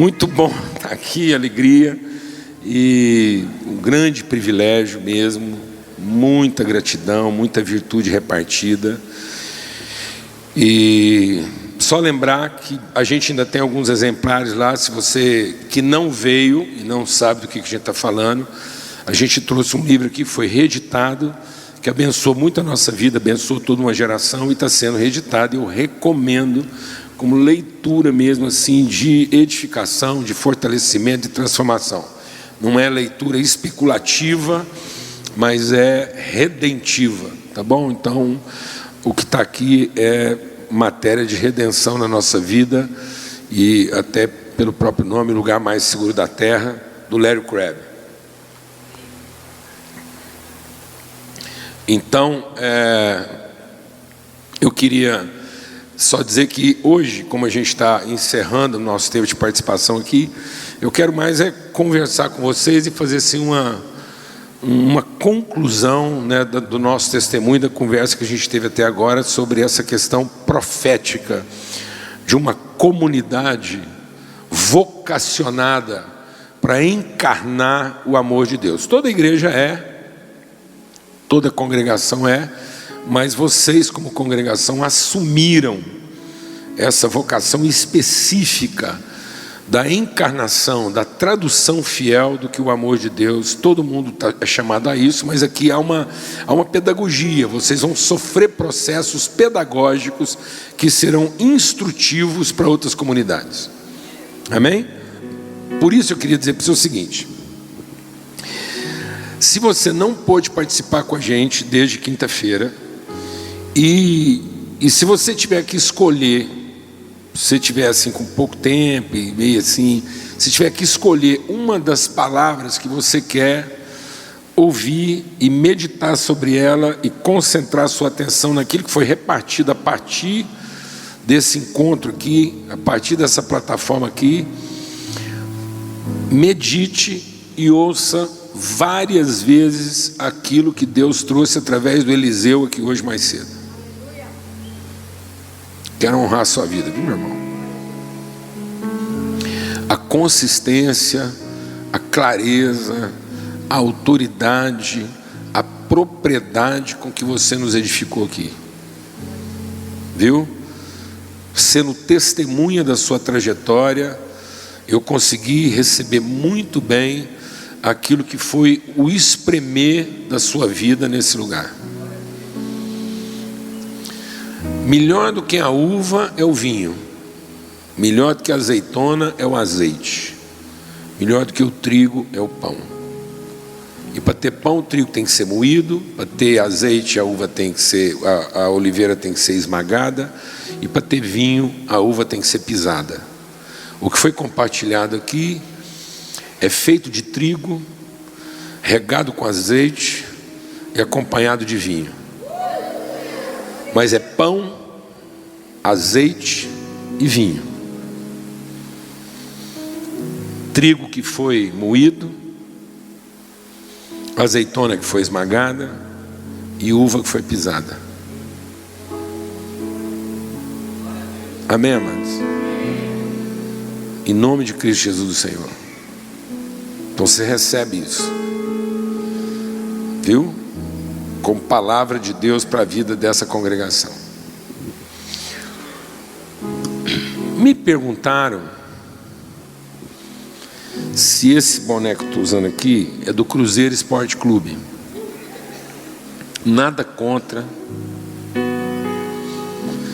Muito bom estar aqui, alegria e um grande privilégio mesmo, muita gratidão, muita virtude repartida. E só lembrar que a gente ainda tem alguns exemplares lá, se você que não veio e não sabe do que a gente está falando, a gente trouxe um livro aqui, foi reeditado, que abençoou muito a nossa vida, abençoou toda uma geração e está sendo reeditado. Eu recomendo como leitura mesmo assim de edificação, de fortalecimento, de transformação. Não é leitura especulativa, mas é redentiva, tá bom? Então, o que está aqui é matéria de redenção na nossa vida e até pelo próprio nome, lugar mais seguro da terra, do Larry Crabb. Então, eu queria só dizer que hoje, como a gente está encerrando o nosso tempo de participação aqui, eu quero mais conversar com vocês e fazer assim uma conclusão, né, do nosso testemunho, da conversa que a gente teve até agora sobre essa questão profética de uma comunidade vocacionada para encarnar o amor de Deus. Toda igreja toda congregação mas vocês como congregação assumiram essa vocação específica da encarnação, da tradução fiel do que o amor de Deus, todo mundo é chamado a isso, mas aqui há uma pedagogia, vocês vão sofrer processos pedagógicos que serão instrutivos para outras comunidades, amém? Por isso eu queria dizer para você o seguinte: se você não pôde participar com a gente desde quinta-feira, e se você tiver que escolher, se você tiver assim com pouco tempo e meio assim, se tiver que escolher uma das palavras que você quer ouvir e meditar sobre ela e concentrar sua atenção naquilo que foi repartido a partir desse encontro aqui, a partir dessa plataforma aqui, medite e ouça várias vezes aquilo que Deus trouxe através do Eliseu aqui hoje mais cedo. Quero honrar a sua vida, viu, meu irmão? A consistência, a clareza, a autoridade, a propriedade com que você nos edificou aqui, viu? Sendo testemunha da sua trajetória, eu consegui receber muito bem aquilo que foi o espremer da sua vida nesse lugar. Melhor do que a uva é o vinho, melhor do que a azeitona é o azeite, melhor do que o trigo é o pão. E para ter pão, o trigo tem que ser moído, para ter azeite, a uva tem que ser, a oliveira tem que ser esmagada, e para ter vinho, a uva tem que ser pisada. O que foi compartilhado aqui é feito de trigo, regado com azeite e acompanhado de vinho. Mas é pão, azeite e vinho. Trigo que foi moído, azeitona que foi esmagada e uva que foi pisada. Amém, amados? Em nome de Cristo Jesus do Senhor. Então você recebe isso, viu? Como palavra de Deus para a vida dessa congregação. Me perguntaram se esse boneco que estou usando aqui é do Cruzeiro Esporte Clube. Nada contra,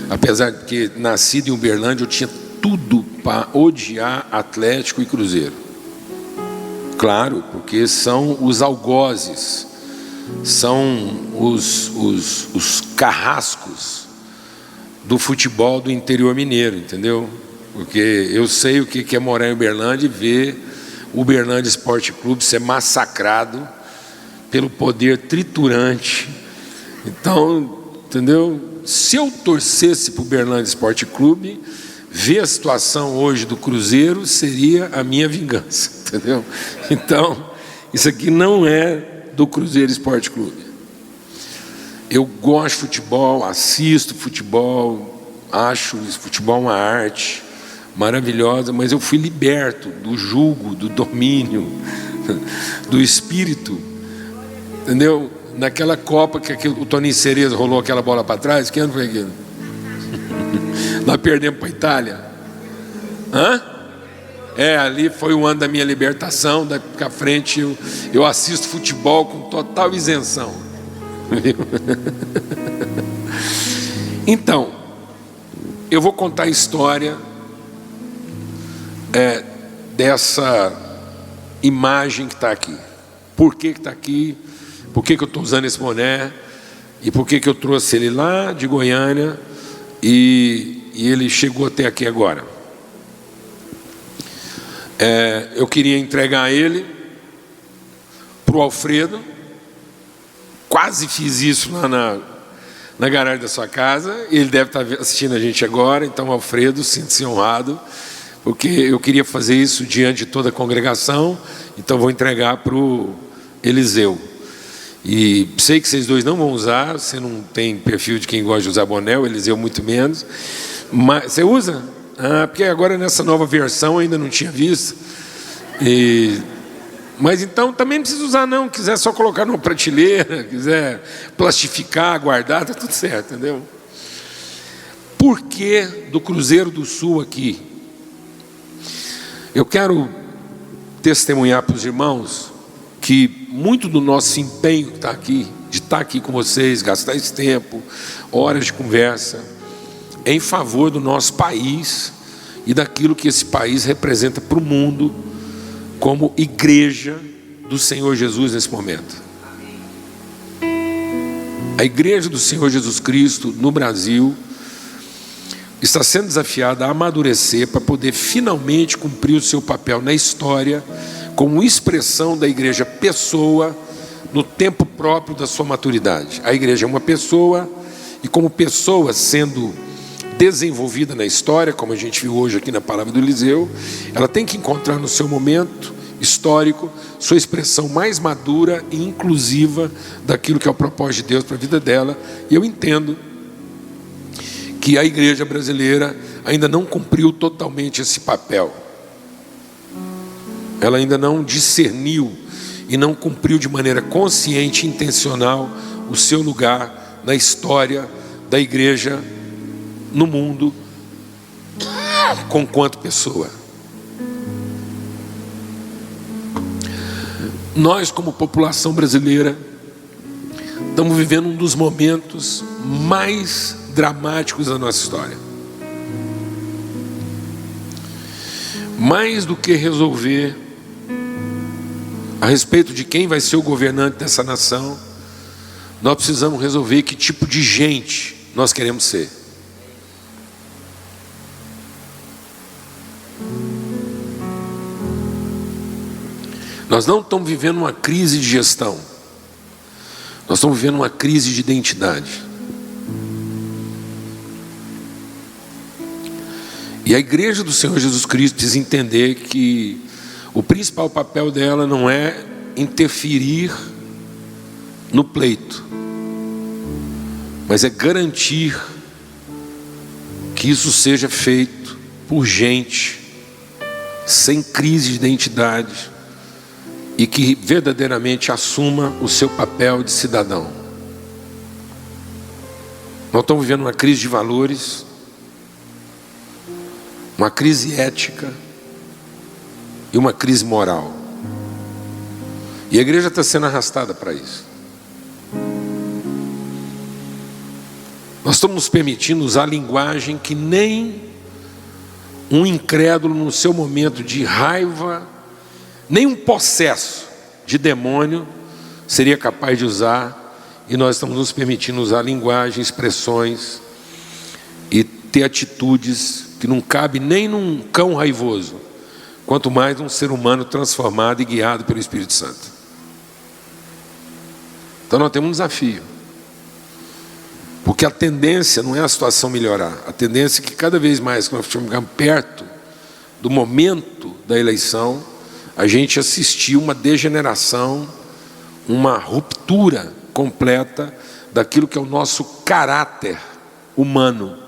apesar de que nascido em Uberlândia eu tinha tudo para odiar Atlético e Cruzeiro. Claro, porque são os algozes, são os carrascos do futebol do interior mineiro, entendeu? Porque eu sei o que é morar em Uberlândia e ver o Uberlândia Esporte Clube ser massacrado pelo poder triturante. Então, entendeu? Se eu torcesse para o Uberlândia Esporte Clube, ver a situação hoje do Cruzeiro seria a minha vingança, entendeu? Então, isso aqui não é do Cruzeiro Esporte Clube. Eu gosto de futebol, assisto futebol, acho futebol uma arte, maravilhosa, mas eu fui liberto do jugo, do domínio, do espírito, entendeu? Naquela Copa que o Toninho Cerezo rolou aquela bola para trás, que ano foi aquilo? Nós perdemos para a Itália. Ali foi o ano da minha libertação. Daqui para frente eu assisto futebol com total isenção. Então, eu vou contar a história dessa imagem que está aqui. Por que está aqui? Por que eu estou usando esse boné? E por que eu trouxe ele lá de Goiânia e ele chegou até aqui agora? Eu queria entregar ele para o Alfredo. Quase fiz isso lá na garagem da sua casa. Ele deve estar assistindo a gente agora. Então, Alfredo, sinta-se honrado, porque eu queria fazer isso diante de toda a congregação. Então, vou entregar para o Eliseu. E sei que vocês dois não vão usar. Você não tem perfil de quem gosta de usar boné, o Eliseu muito menos. Mas você usa? Porque agora nessa nova versão ainda não tinha visto. Mas então também não precisa usar não. Quiser só colocar numa prateleira, quiser plastificar, guardar, está tudo certo, entendeu? Por que do Cruzeiro do Sul aqui? Eu quero testemunhar para os irmãos que muito do nosso empenho que está aqui, de estar aqui com vocês, gastar esse tempo, horas de conversa, é em favor do nosso país e daquilo que esse país representa para o mundo como igreja do Senhor Jesus nesse momento. A igreja do Senhor Jesus Cristo no Brasil está sendo desafiada a amadurecer para poder finalmente cumprir o seu papel na história como expressão da igreja pessoa no tempo próprio da sua maturidade. A igreja é uma pessoa e como pessoa sendo desenvolvida na história, como a gente viu hoje aqui na palavra do Eliseu, ela tem que encontrar no seu momento histórico sua expressão mais madura e inclusiva daquilo que é o propósito de Deus para a vida dela. E eu entendo que a igreja brasileira ainda não cumpriu totalmente esse papel. Ela ainda não discerniu e não cumpriu de maneira consciente e intencional o seu lugar na história da igreja no mundo, conquanto pessoa. Nós, como população brasileira, estamos vivendo um dos momentos mais dramáticos da nossa história. Mais do que resolver a respeito de quem vai ser o governante dessa nação, nós precisamos resolver que tipo de gente nós queremos ser. Nós não estamos vivendo uma crise de gestão. Nós estamos vivendo uma crise de identidade. E a igreja do Senhor Jesus Cristo precisa entender que o principal papel dela não é interferir no pleito, mas é garantir que isso seja feito por gente sem crise de identidade e que verdadeiramente assuma o seu papel de cidadão. Nós estamos vivendo uma crise de valores, uma crise ética e uma crise moral. E a igreja está sendo arrastada para isso. Nós estamos nos permitindo usar linguagem que nem um incrédulo no seu momento de raiva, nem um possesso de demônio seria capaz de usar, e nós estamos nos permitindo usar linguagem, expressões e ter atitudes que não cabe nem num cão raivoso, quanto mais num ser humano transformado e guiado pelo Espírito Santo. Então nós temos um desafio, porque a tendência não é a situação melhorar, a tendência é que cada vez mais que nós estivermos perto do momento da eleição, a gente assistiu uma degeneração, uma ruptura completa daquilo que é o nosso caráter humano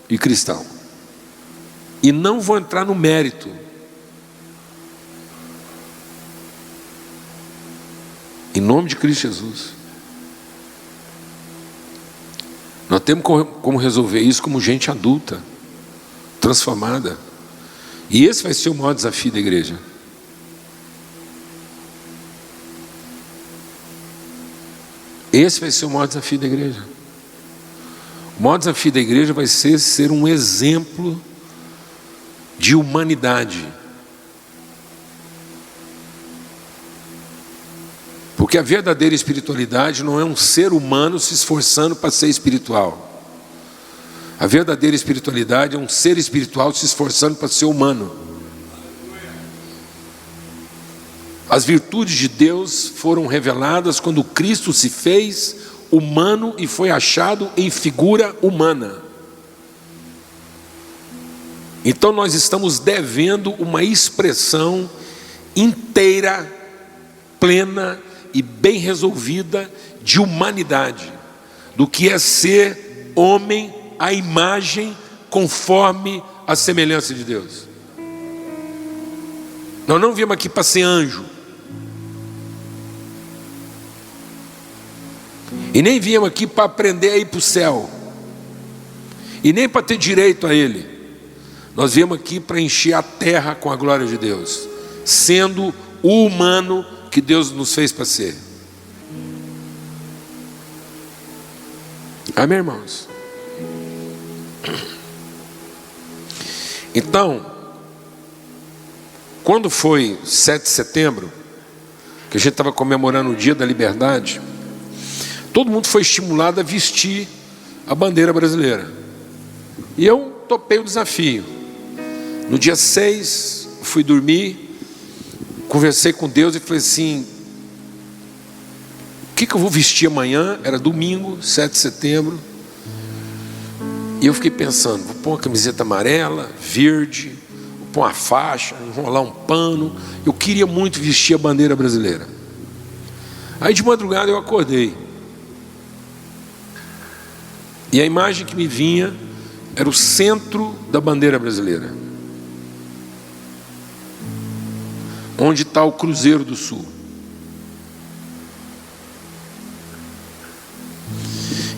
e cristão. E não vou entrar no mérito. Em nome de Cristo Jesus. Nós temos como resolver isso como gente adulta, transformada. E esse vai ser o maior desafio da igreja. Esse vai ser o maior desafio da igreja. O maior desafio da igreja vai ser um exemplo de humanidade. Porque a verdadeira espiritualidade não é um ser humano se esforçando para ser espiritual. A verdadeira espiritualidade é um ser espiritual se esforçando para ser humano. As virtudes de Deus foram reveladas quando Cristo se fez humano e foi achado em figura humana. Então nós estamos devendo uma expressão inteira, plena e bem resolvida de humanidade, do que é ser homem à imagem conforme a semelhança de Deus. Nós não viemos aqui para ser anjo, e nem viemos aqui para aprender a ir para o céu, e nem para ter direito a Ele. Nós viemos aqui para encher a terra com a glória de Deus, sendo o humano que Deus nos fez para ser. Amém, irmãos? Então, quando foi 7 de setembro, que a gente estava comemorando o Dia da Liberdade, todo mundo foi estimulado a vestir a bandeira brasileira. E eu topei o desafio. No dia 6, fui dormir, conversei com Deus e falei assim: o que eu vou vestir amanhã? Era domingo, 7 de setembro. E eu fiquei pensando, vou pôr uma camiseta amarela, verde, vou pôr uma faixa, enrolar um pano. Eu queria muito vestir a bandeira brasileira. Aí de madrugada eu acordei. E a imagem que me vinha era o centro da bandeira brasileira, onde está o Cruzeiro do Sul.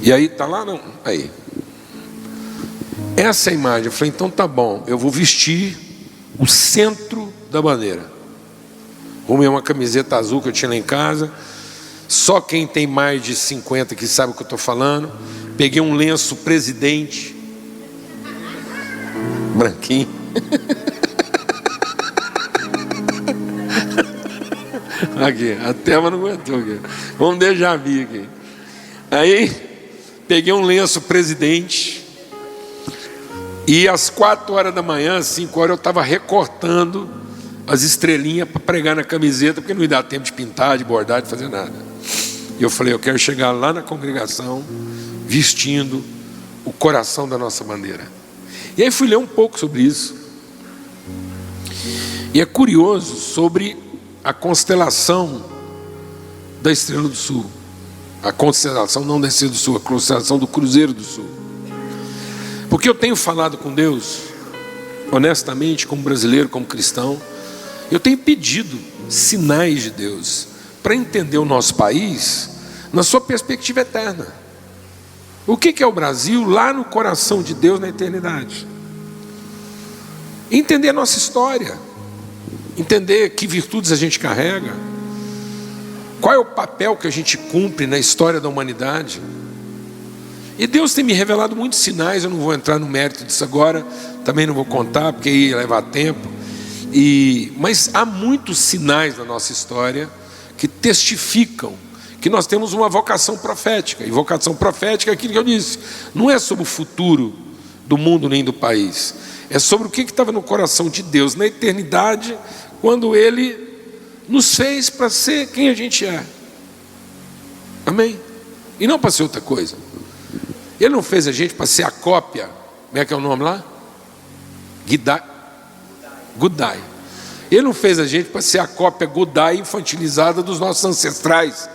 E aí está lá, não, aí. Essa é a imagem. Eu falei, então tá bom, eu vou vestir o centro da bandeira. Arrumei uma camiseta azul que eu tinha lá em casa. Só quem tem mais de 50 que sabe o que eu estou falando. Peguei um lenço presidente, branquinho. Aqui, a Thelma não aguentou aqui. Vamos déjà vu aqui. Aí, peguei um lenço presidente. E às 4 horas da manhã, 5 horas, eu estava recortando as estrelinhas para pregar na camiseta, porque não ia dar tempo de pintar, de bordar, de fazer nada. E eu falei, eu quero chegar lá na congregação, vestindo o coração da nossa bandeira. E aí fui ler um pouco sobre isso. E é curioso sobre a constelação da Estrela do Sul. A constelação não da Estrela do Sul, a constelação do Cruzeiro do Sul. Porque eu tenho falado com Deus, honestamente, como brasileiro, como cristão, eu tenho pedido sinais de Deus para entender o nosso país na sua perspectiva eterna. O que é o Brasil lá no coração de Deus na eternidade? Entender a nossa história, entender que virtudes a gente carrega, qual é o papel que a gente cumpre na história da humanidade. E Deus tem me revelado muitos sinais. Eu não vou entrar no mérito disso agora, também não vou contar porque ia levar tempo. Mas há muitos sinais na nossa história que testificam que nós temos uma vocação profética. E vocação profética é aquilo que eu disse, não é sobre o futuro do mundo nem do país, é sobre o que estava no coração de Deus na eternidade, quando Ele nos fez para ser quem a gente é. Amém? E não para ser outra coisa. Ele não fez a gente para ser a cópia. Como é que é o nome lá? Gudai. Ele não fez a gente para ser a cópia Gudai infantilizada dos nossos ancestrais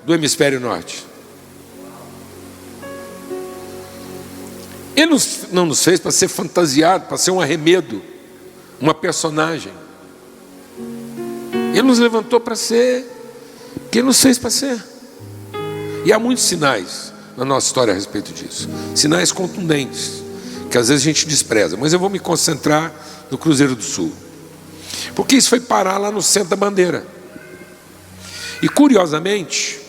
do hemisfério norte. Ele não nos fez para ser fantasiado, para ser um arremedo, uma personagem. Ele nos levantou para ser o que Ele nos fez para ser. E há muitos sinais na nossa história a respeito disso. Sinais contundentes, que às vezes a gente despreza. Mas eu vou me concentrar no Cruzeiro do Sul. Porque isso foi parar lá no centro da bandeira. E curiosamente,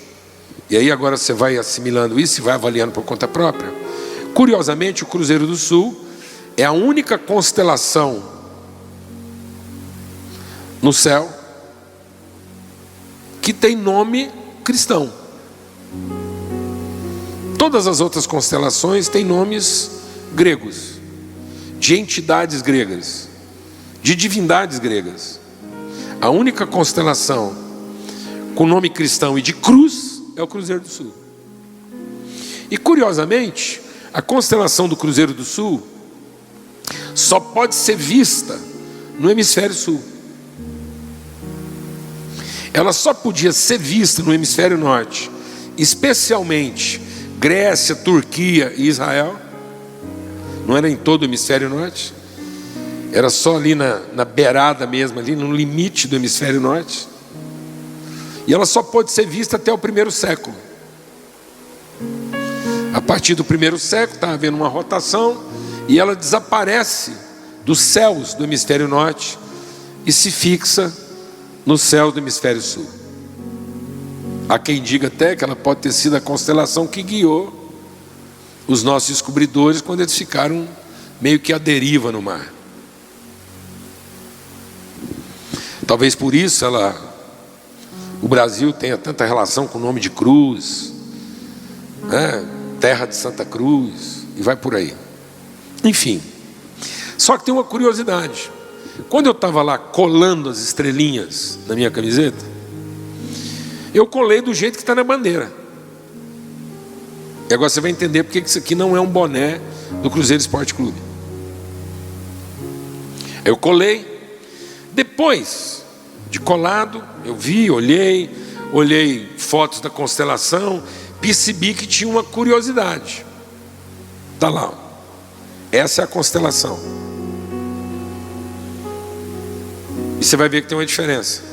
e aí agora você vai assimilando isso e vai avaliando por conta própria. Curiosamente, o Cruzeiro do Sul é a única constelação no céu que tem nome cristão. Todas as outras constelações têm nomes gregos, de entidades gregas, de divindades gregas. A única constelação com nome cristão e de cruz é o Cruzeiro do Sul. E curiosamente, a constelação do Cruzeiro do Sul só pode ser vista no hemisfério sul. Ela só podia ser vista no hemisfério norte, especialmente Grécia, Turquia e Israel. Não era em todo o hemisfério norte, era só ali na beirada mesmo, ali no limite do hemisfério norte. E ela só pode ser vista até o 1º século. A partir do 1º século está havendo uma rotação e ela desaparece dos céus do hemisfério norte e se fixa nos céus do hemisfério sul. Há quem diga até que ela pode ter sido a constelação que guiou os nossos descobridores quando eles ficaram meio que à deriva no mar. Talvez por isso o Brasil tenha tanta relação com o nome de cruz, né? Terra de Santa Cruz, e vai por aí. Enfim, só que tem uma curiosidade. Quando eu estava lá colando as estrelinhas na minha camiseta, eu colei do jeito que está na bandeira. E agora você vai entender porque isso aqui não é um boné do Cruzeiro Esporte Clube. Eu colei. Depois de colado, eu vi, olhei fotos da constelação, percebi que tinha uma curiosidade. Está lá, ó. Essa é a constelação. E você vai ver que tem uma diferença.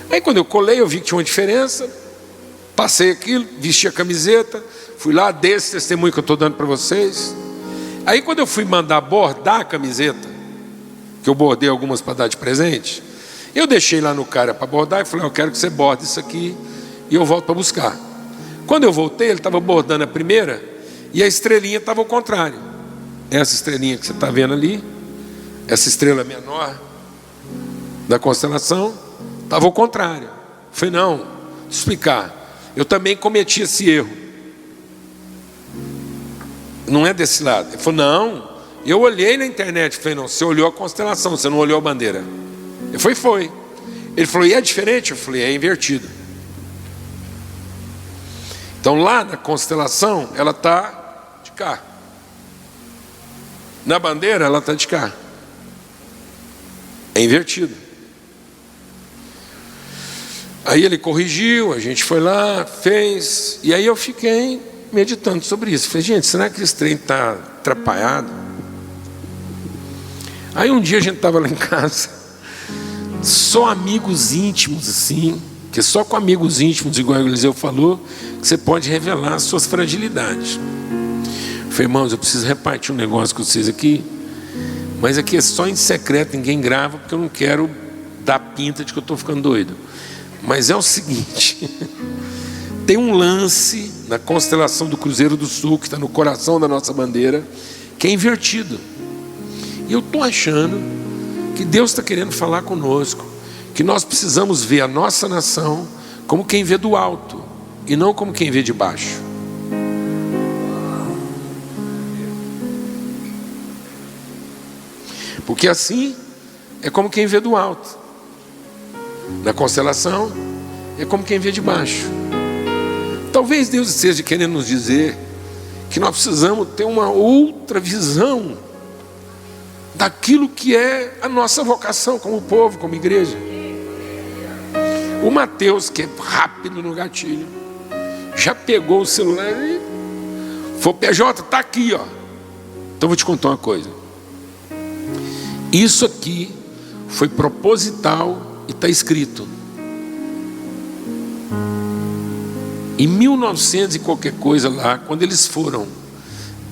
Aí quando eu colei, eu vi que tinha uma diferença. Passei aquilo, vesti a camiseta, fui lá, dei esse testemunho que eu estou dando para vocês. Aí quando eu fui mandar bordar a camiseta, que eu bordei algumas para dar de presente, eu deixei lá no cara para bordar e falei, eu quero que você borde isso aqui e eu volto para buscar. Quando eu voltei, ele estava bordando a primeira e a estrelinha estava ao contrário. Essa estrelinha que você está vendo ali, essa estrela menor da constelação, estava ao contrário. Eu falei, não, deixa eu explicar, eu também cometi esse erro. Não é desse lado. Ele falou, não, eu olhei na internet. Eu falei, não, você olhou a constelação, você não olhou a bandeira. Eu falei, foi. Ele falou, e é diferente? Eu falei, é invertido. Então lá na constelação, ela está de cá. Na bandeira, ela está de cá. É invertido. Aí ele corrigiu, a gente foi lá, fez. E aí eu fiquei meditando sobre isso. Falei, gente, será que esse trem está atrapalhado? Aí um dia a gente estava lá em casa, só amigos íntimos assim, que só com amigos íntimos, igual o Eliseu falou, que você pode revelar as suas fragilidades. Eu falei, irmãos, eu preciso repartir um negócio com vocês aqui, mas aqui é só em secreto, ninguém grava, porque eu não quero dar pinta de que eu estou ficando doido. Mas é o seguinte, tem um lance na constelação do Cruzeiro do Sul, que está no coração da nossa bandeira, que é invertido. E eu estou achando que Deus está querendo falar conosco, que nós precisamos ver a nossa nação como quem vê do alto, e não como quem vê de baixo. Porque assim é como quem vê do alto. Na constelação é como quem vê de baixo. Talvez Deus esteja querendo nos dizer que nós precisamos ter uma outra visão daquilo que é a nossa vocação como povo, como igreja. O Mateus, que é rápido no gatilho, já pegou o celular e Falou, PJ, está aqui, ó. Então vou te contar uma coisa. Isso aqui foi proposital e está escrito. Em 1900 e qualquer coisa lá, quando eles foram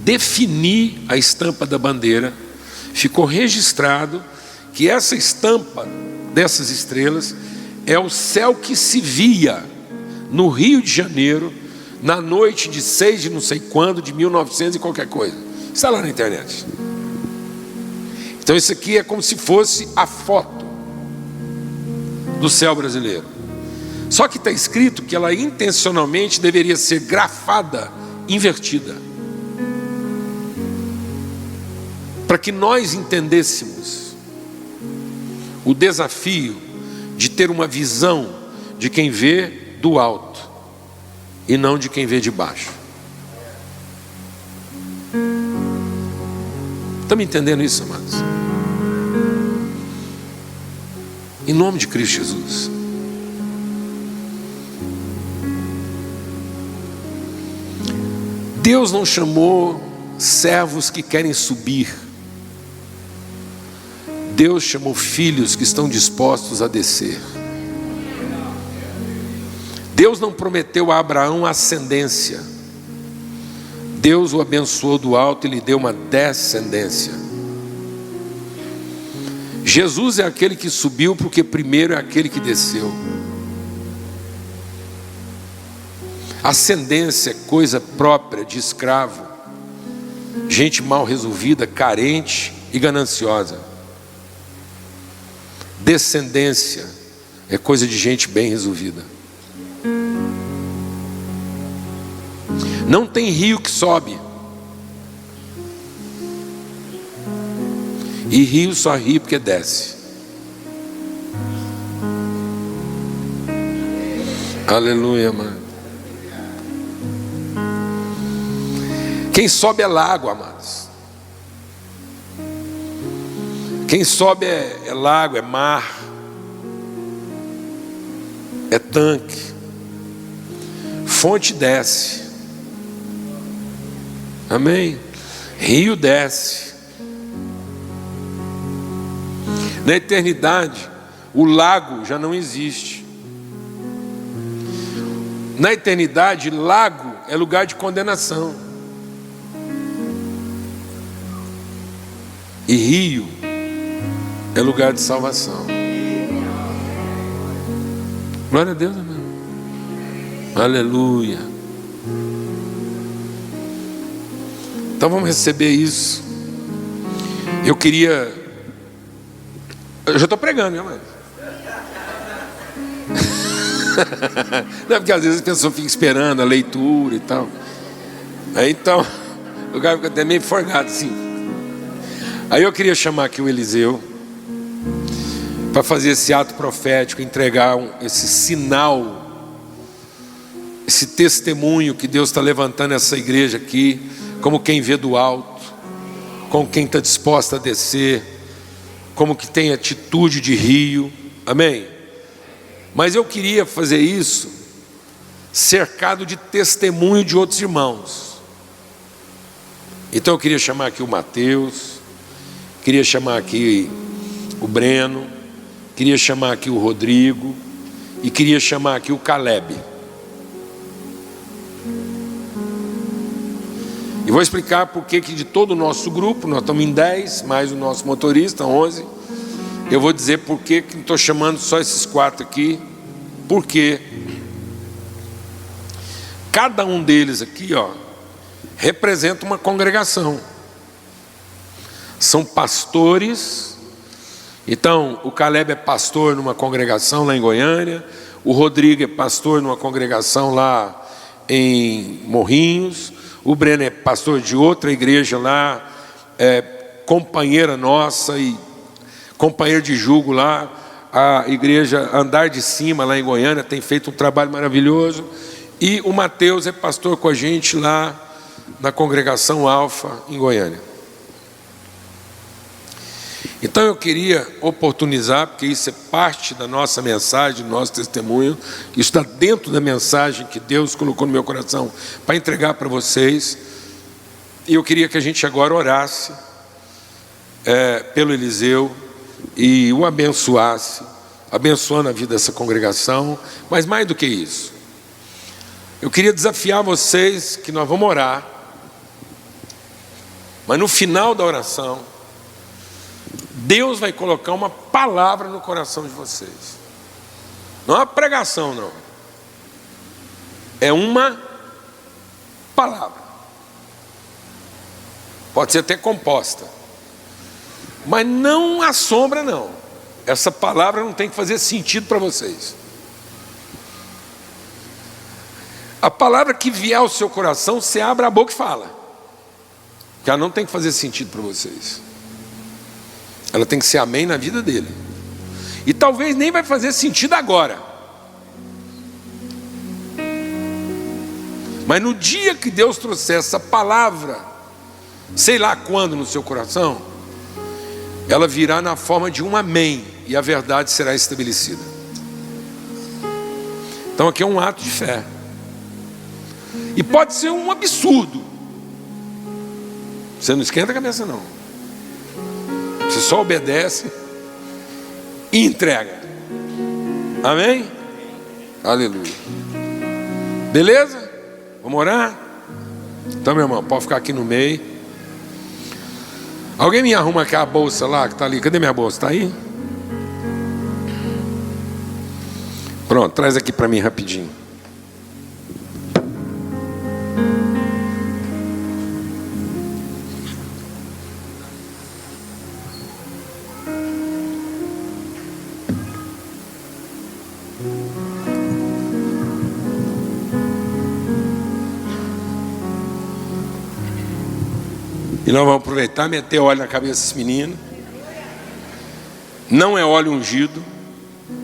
definir a estampa da bandeira, ficou registrado que essa estampa dessas estrelas é o céu que se via no Rio de Janeiro na noite de 6 de não sei quando, de 1900 e qualquer coisa. Está lá na internet. Então isso aqui é como se fosse a foto do céu brasileiro. Só que está escrito que ela intencionalmente deveria ser grafada, invertida, para que nós entendêssemos o desafio de ter uma visão de quem vê do alto e não de quem vê de baixo. Estão me entendendo isso, amados? Em nome de Cristo Jesus. Deus não chamou servos que querem subir. Deus chamou filhos que estão dispostos a descer. Deus não prometeu a Abraão ascendência. Deus o abençoou do alto e lhe deu uma descendência. Jesus é aquele que subiu porque primeiro é aquele que desceu. Ascendência é coisa própria de escravo, gente mal resolvida, carente e gananciosa. Descendência é coisa de gente bem resolvida. Não tem rio que sobe, e rio só ri porque desce. Aleluia, mano. Quem sobe é lago, amados. Quem sobe é lago, é mar, é tanque. Fonte desce. Amém? Rio desce. Na eternidade, o lago já não existe. Na eternidade, lago é lugar de condenação. E rio é lugar de salvação. Glória a Deus, amém. Aleluia. Então vamos receber isso. Eu já estou pregando, meu irmão. Não é porque às vezes a pessoa fica esperando a leitura e tal. Aí então, o cara fica até meio forgado assim. Aí eu queria chamar aqui o Eliseu para fazer esse ato profético, entregar esse sinal, esse testemunho que Deus está levantando essa igreja aqui, como quem vê do alto, como quem está disposto a descer, como que tem atitude de rio, amém? Mas eu queria fazer isso cercado de testemunho de outros irmãos. Então eu queria chamar aqui o Mateus, queria chamar aqui o Breno, queria chamar aqui o Rodrigo e queria chamar aqui o Caleb. E vou explicar por que de todo o nosso grupo, nós estamos em 10, mais o nosso motorista, 11. Eu vou dizer por que estou chamando só esses 4 aqui. Porque cada um deles aqui, ó, representa uma congregação. São pastores. Então, o Caleb é pastor numa congregação lá em Goiânia. O Rodrigo é pastor numa congregação lá em Morrinhos. O Breno é pastor de outra igreja lá, companheira nossa e companheiro de julgo lá. A igreja Andar de Cima lá em Goiânia tem feito um trabalho maravilhoso. E o Mateus é pastor com a gente lá na congregação Alfa em Goiânia. Então eu queria oportunizar, porque isso é parte da nossa mensagem, do nosso testemunho, isso está dentro da mensagem que Deus colocou no meu coração para entregar para vocês. E eu queria que a gente agora orasse pelo Eliseu e o abençoasse, abençoando a vida dessa congregação. Mas mais do que isso, eu queria desafiar vocês que nós vamos orar, mas no final da oração, Deus vai colocar uma palavra no coração de vocês. Não é uma pregação, não. É uma palavra. Pode ser até composta, mas não assombra, não. Essa palavra não tem que fazer sentido para vocês. A palavra que vier ao seu coração, você abre a boca e fala. Que ela não tem que fazer sentido para vocês. Ela tem que ser amém na vida dele. E talvez nem vai fazer sentido agora. Mas no dia que Deus trouxer essa palavra, sei lá quando no seu coração, ela virá na forma de um amém, e a verdade será estabelecida. Então aqui é um ato de fé. E pode ser um absurdo. Você não esquenta a cabeça, não. Você só obedece e entrega. Amém? Aleluia. Beleza? Vamos orar? Então, meu irmão, pode ficar aqui no meio. Alguém me arruma aqui a bolsa lá que está ali. Cadê minha bolsa? Está aí? Pronto, traz aqui para mim rapidinho. E nós vamos aproveitar e meter óleo na cabeça desse menino. Não é óleo ungido.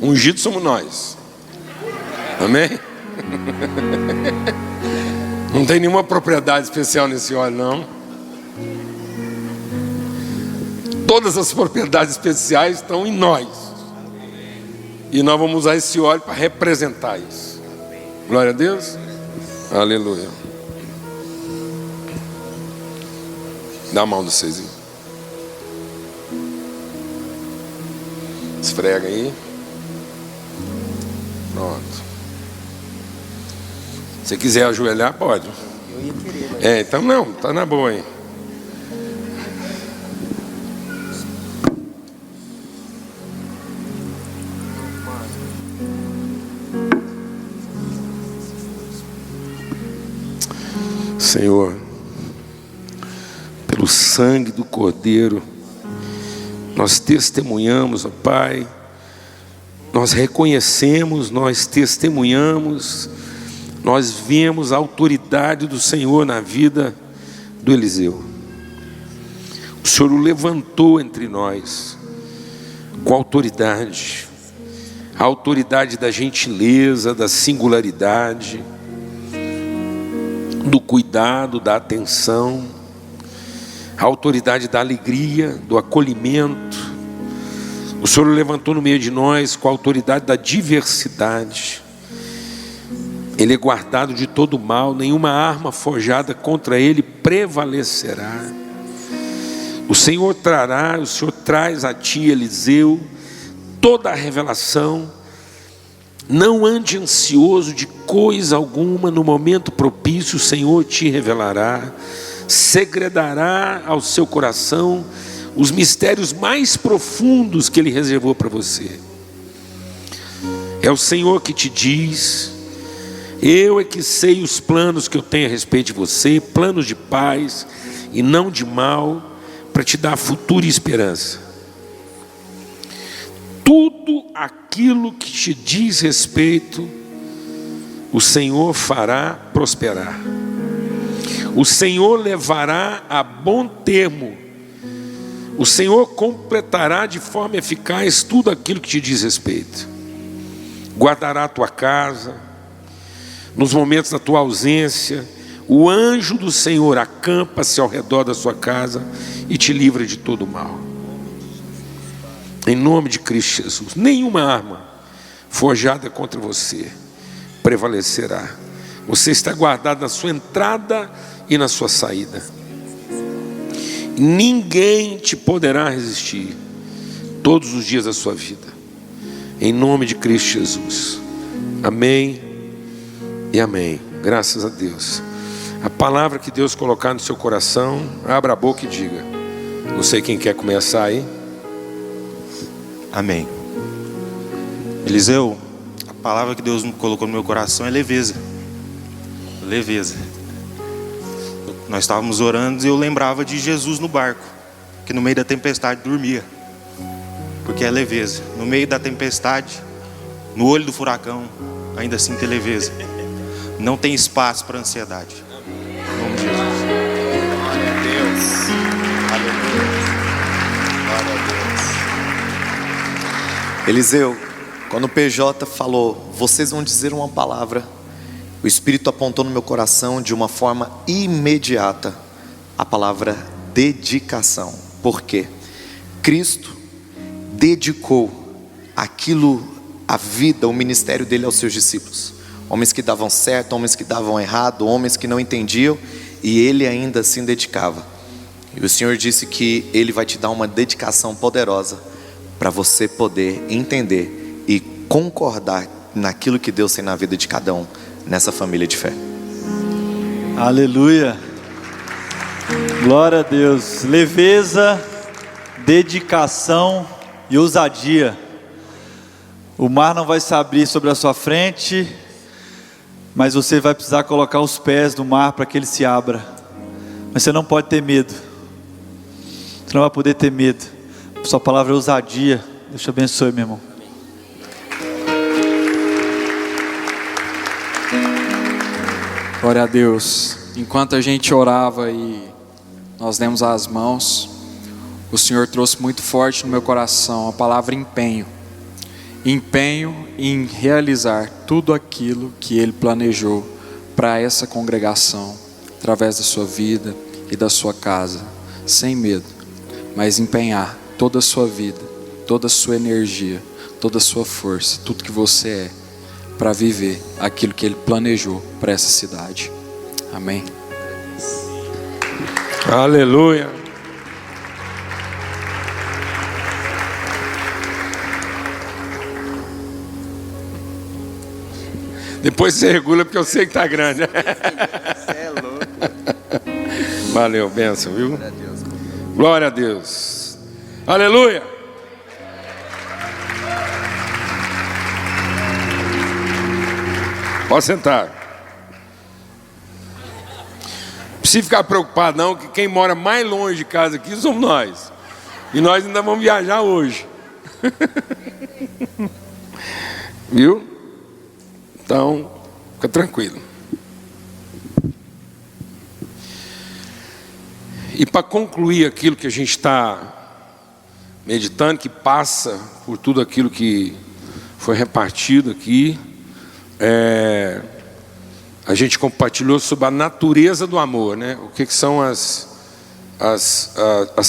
Ungido somos nós. Amém? Não tem nenhuma propriedade especial nesse óleo, não. Todas as propriedades especiais estão em nós. E nós vamos usar esse óleo para representar isso. Glória a Deus. Aleluia. Dá a mão de vocês aí. Esfrega aí. Pronto. Se você quiser ajoelhar, pode. Eu ia querer. Então não, tá na boa aí. Senhor, pelo sangue do Cordeiro, nós testemunhamos, ó Pai, nós reconhecemos, nós testemunhamos, nós vemos a autoridade do Senhor na vida do Eliseu. O Senhor o levantou entre nós com autoridade, a autoridade da gentileza, da singularidade, do cuidado, da atenção, a autoridade da alegria, do acolhimento. O Senhor o levantou no meio de nós com a autoridade da diversidade. Ele é guardado de todo mal, nenhuma arma forjada contra ele prevalecerá. O Senhor traz a ti, Eliseu, toda a revelação. Não ande ansioso de coisa alguma, no momento propício o Senhor te revelará, segredará ao seu coração os mistérios mais profundos que Ele reservou para você. É o Senhor que te diz: eu é que sei os planos que eu tenho a respeito de você, planos de paz e não de mal, para te dar futuro e esperança. Tudo aquilo que te diz respeito, o Senhor fará prosperar. O Senhor levará a bom termo. O Senhor completará de forma eficaz tudo aquilo que te diz respeito. Guardará a tua casa. Nos momentos da tua ausência, o anjo do Senhor acampa-se ao redor da sua casa e te livra de todo mal. Em nome de Cristo Jesus, nenhuma arma forjada contra você prevalecerá. Você está guardado na sua entrada e na sua saída. Ninguém te poderá resistir todos os dias da sua vida. Em nome de Cristo Jesus. Amém e amém. Graças a Deus. A palavra que Deus colocar no seu coração, abra a boca e diga. Não sei quem quer começar aí. Amém. Eliseu, a palavra que Deus colocou no meu coração é leveza. Leveza. Nós estávamos orando e eu lembrava de Jesus no barco, que no meio da tempestade dormia, porque é leveza. No meio da tempestade, no olho do furacão, ainda assim tem leveza. Não tem espaço para ansiedade. Em nome de Jesus. Glória a Deus. Aleluia. Glória a Deus. Eliseu, quando o PJ falou, vocês vão dizer uma palavra, o Espírito apontou no meu coração de uma forma imediata a palavra dedicação. Por quê? Cristo dedicou aquilo, a vida, o ministério dele aos seus discípulos. Homens que davam certo, homens que davam errado, homens que não entendiam, e ele ainda assim dedicava. E o Senhor disse que ele vai te dar uma dedicação poderosa para você poder entender e concordar naquilo que Deus tem na vida de cada um nessa família de fé. Aleluia. Glória a Deus. Leveza, dedicação e ousadia. O mar não vai se abrir sobre a sua frente, mas você vai precisar colocar os pés no mar para que ele se abra. Mas você não pode ter medo. Você não vai poder ter medo. Sua palavra é ousadia. Deus te abençoe, meu irmão. Glória a Deus. Enquanto a gente orava e nós demos as mãos, o Senhor trouxe muito forte no meu coração a palavra empenho. Empenho em realizar tudo aquilo que Ele planejou para essa congregação, através da sua vida e da sua casa, sem medo, mas empenhar toda a sua vida, toda a sua energia, toda a sua força, tudo que você é, para viver aquilo que Ele planejou para essa cidade. Amém. Aleluia. Depois você regula, porque eu sei que está grande. Você é louco. Valeu, bênção, viu? Glória a Deus. Aleluia. Pode sentar. Não precisa ficar preocupado não, que quem mora mais longe de casa aqui somos nós. E nós ainda vamos viajar hoje. Viu? Então, fica tranquilo. E para concluir aquilo que a gente está meditando, que passa por tudo aquilo que foi repartido aqui, a gente compartilhou sobre a natureza do amor, né? O que são as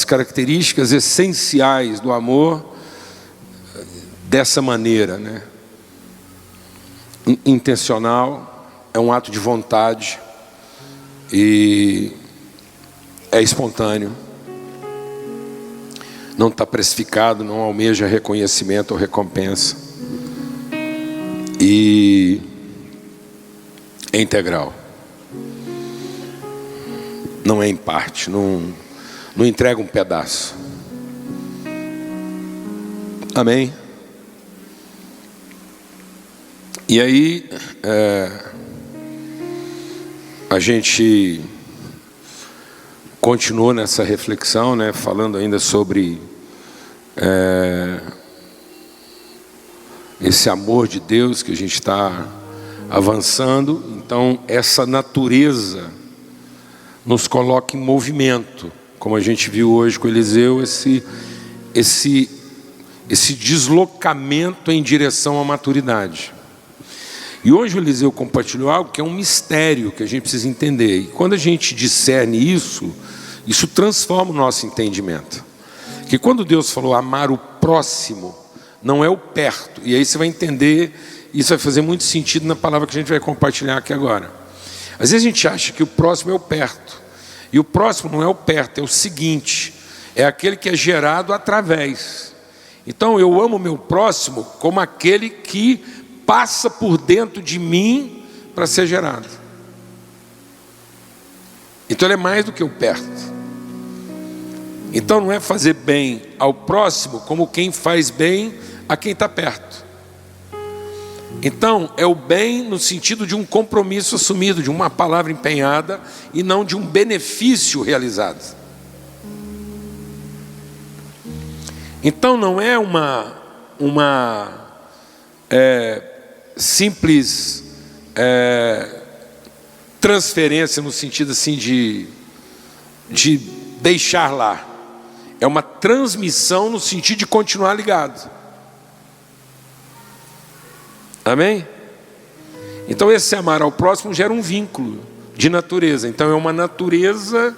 características essenciais do amor dessa maneira, né? Intencional, é um ato de vontade e é espontâneo, não está precificado, não almeja reconhecimento ou recompensa e é integral, não é em parte, não entrega um pedaço. Amém? E aí a gente continuou nessa reflexão, né, falando ainda sobre esse amor de Deus que a gente está avançando. Então essa natureza nos coloca em movimento, como a gente viu hoje com Eliseu, esse deslocamento em direção à maturidade. E hoje o Eliseu compartilhou algo que é um mistério que a gente precisa entender. E quando a gente discerne isso transforma o nosso entendimento. Que quando Deus falou amar o próximo, não é o perto. E aí você vai entender, isso vai fazer muito sentido na palavra que a gente vai compartilhar aqui agora. Às vezes a gente acha que o próximo é o perto. E o próximo não é o perto, é o seguinte, é aquele que é gerado através. Então eu amo o meu próximo como aquele que passa por dentro de mim para ser gerado. Então ele é mais do que o perto. Então não é fazer bem ao próximo como quem faz bem a quem está perto. Então é o bem no sentido de um compromisso assumido, de uma palavra empenhada e não de um benefício realizado. Então não é uma simples transferência no sentido assim de deixar lá. É uma transmissão no sentido de continuar ligado. Amém? Então esse amar ao próximo gera um vínculo de natureza. Então é uma natureza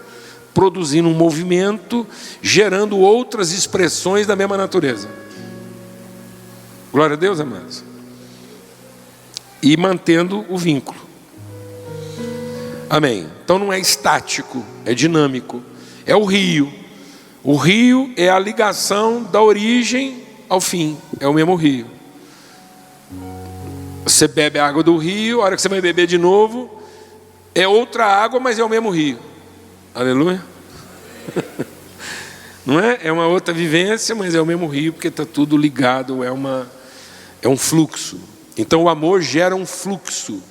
produzindo um movimento, gerando outras expressões da mesma natureza. Glória a Deus, amados. E mantendo o vínculo. Amém. Então não é estático, é dinâmico. É o rio. O rio é a ligação da origem ao fim. É o mesmo rio. Você bebe a água do rio, a hora que você vai beber de novo, é outra água, mas é o mesmo rio. Aleluia. Não é? É uma outra vivência, mas é o mesmo rio, porque está tudo ligado, é um fluxo. Então o amor gera um fluxo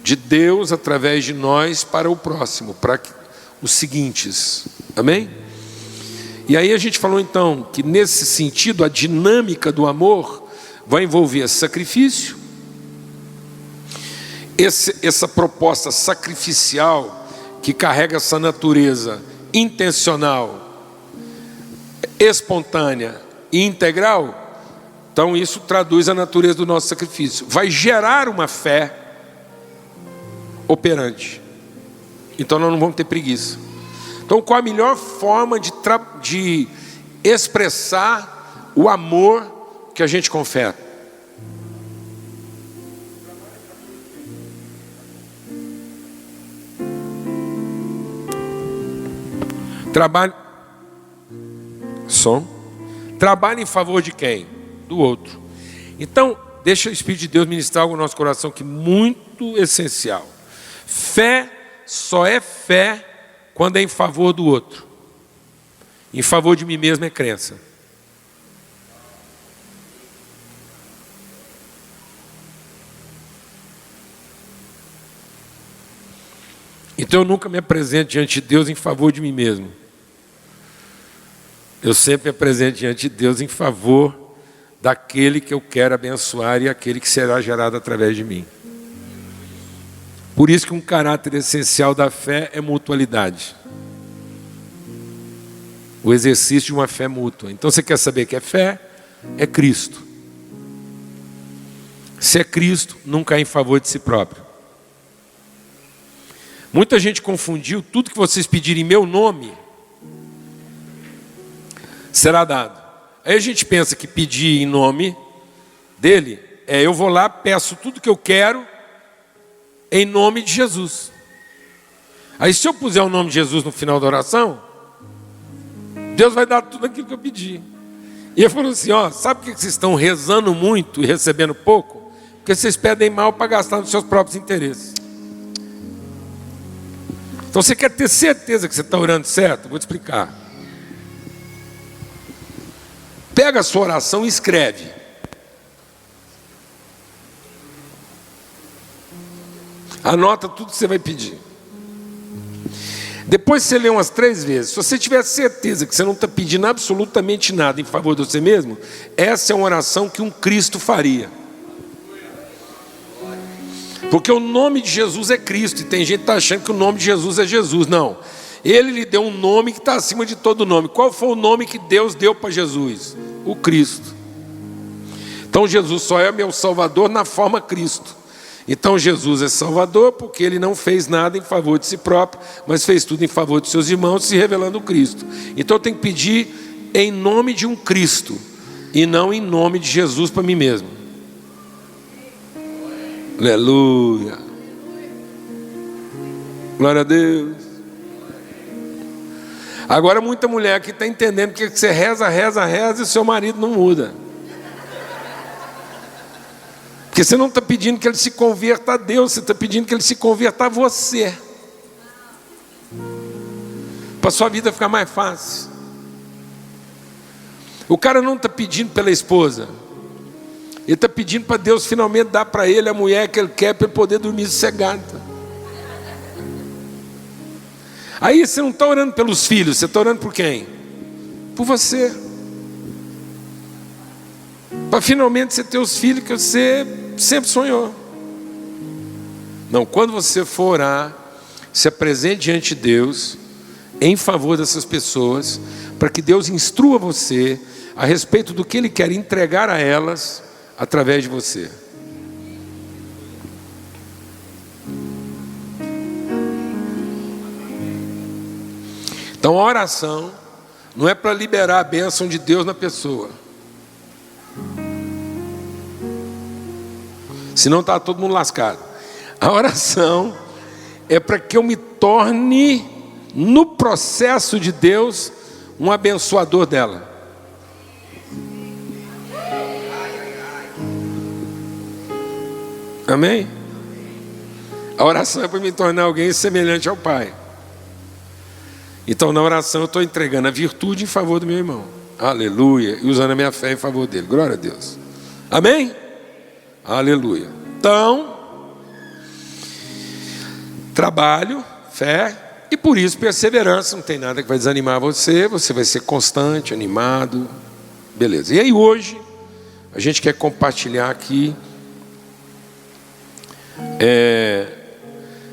de Deus através de nós para o próximo, para os seguintes. Amém? E aí a gente falou então que nesse sentido a dinâmica do amor vai envolver sacrifício, essa proposta sacrificial que carrega essa natureza intencional, espontânea e integral. Então isso traduz a natureza do nosso sacrifício. Vai gerar uma fé operante. Então nós não vamos ter preguiça. Então qual a melhor forma de expressar o amor que a gente confere? Trabalhe em favor de quem? Do outro. Então, deixa o Espírito de Deus ministrar algo no nosso coração que é muito essencial. Fé só é fé quando é em favor do outro. Em favor de mim mesmo é crença. Então eu nunca me apresento diante de Deus em favor de mim mesmo. Eu sempre me apresento diante de Deus em favor daquele que eu quero abençoar e aquele que será gerado através de mim. Por isso que um caráter essencial da fé é mutualidade. O exercício de uma fé mútua. Então você quer saber que é fé? É Cristo. Se é Cristo, nunca é em favor de si próprio. Muita gente confundiu tudo que vocês pedirem em meu nome será dado. Aí a gente pensa que pedir em nome dele eu vou lá, peço tudo que eu quero em nome de Jesus. Aí se eu puser o nome de Jesus no final da oração, Deus vai dar tudo aquilo que eu pedi. E ele falou assim, sabe por que vocês estão rezando muito e recebendo pouco? Porque vocês pedem mal para gastar nos seus próprios interesses. Então você quer ter certeza que você está orando certo? Vou te explicar. Pega a sua oração e escreve. Anota tudo que você vai pedir. Depois você lê umas 3 vezes. Se você tiver certeza que você não está pedindo absolutamente nada em favor de você mesmo, essa é uma oração que um Cristo faria. Porque o nome de Jesus é Cristo. E tem gente que está achando que o nome de Jesus é Jesus. Não. Ele lhe deu um nome que está acima de todo nome. Qual foi o nome que Deus deu para Jesus? O Cristo. Então Jesus só é meu Salvador na forma Cristo. Então Jesus é Salvador porque ele não fez nada em favor de si próprio, mas fez tudo em favor de seus irmãos, se revelando Cristo. Então eu tenho que pedir em nome de um Cristo e não em nome de Jesus para mim mesmo. Aleluia. Glória a Deus. Agora muita mulher que está entendendo que você reza e seu marido não muda. Porque você não está pedindo que ele se converta a Deus, você está pedindo que ele se converta a você. Para a sua vida ficar mais fácil. O cara não está pedindo pela esposa. Ele está pedindo para Deus finalmente dar para ele a mulher que ele quer para ele poder dormir sossegado. Aí você não está orando pelos filhos, você está orando por quem? Por você. Para finalmente você ter os filhos que você sempre sonhou. Não, quando você for orar, se apresente diante de Deus em favor dessas pessoas, para que Deus instrua você a respeito do que Ele quer entregar a elas através de você. Então a oração não é para liberar a bênção de Deus na pessoa. Senão está todo mundo lascado. A oração é para que eu me torne, no processo de Deus, um abençoador dela. Amém? A oração é para me tornar alguém semelhante ao Pai. Então na oração eu estou entregando a virtude em favor do meu irmão. Aleluia. E usando a minha fé em favor dele. Glória a Deus. Amém? Aleluia. Então, trabalho, fé e por isso perseverança. Não tem nada que vai desanimar você. Você vai ser constante, animado. Beleza. E aí hoje a gente quer compartilhar aqui.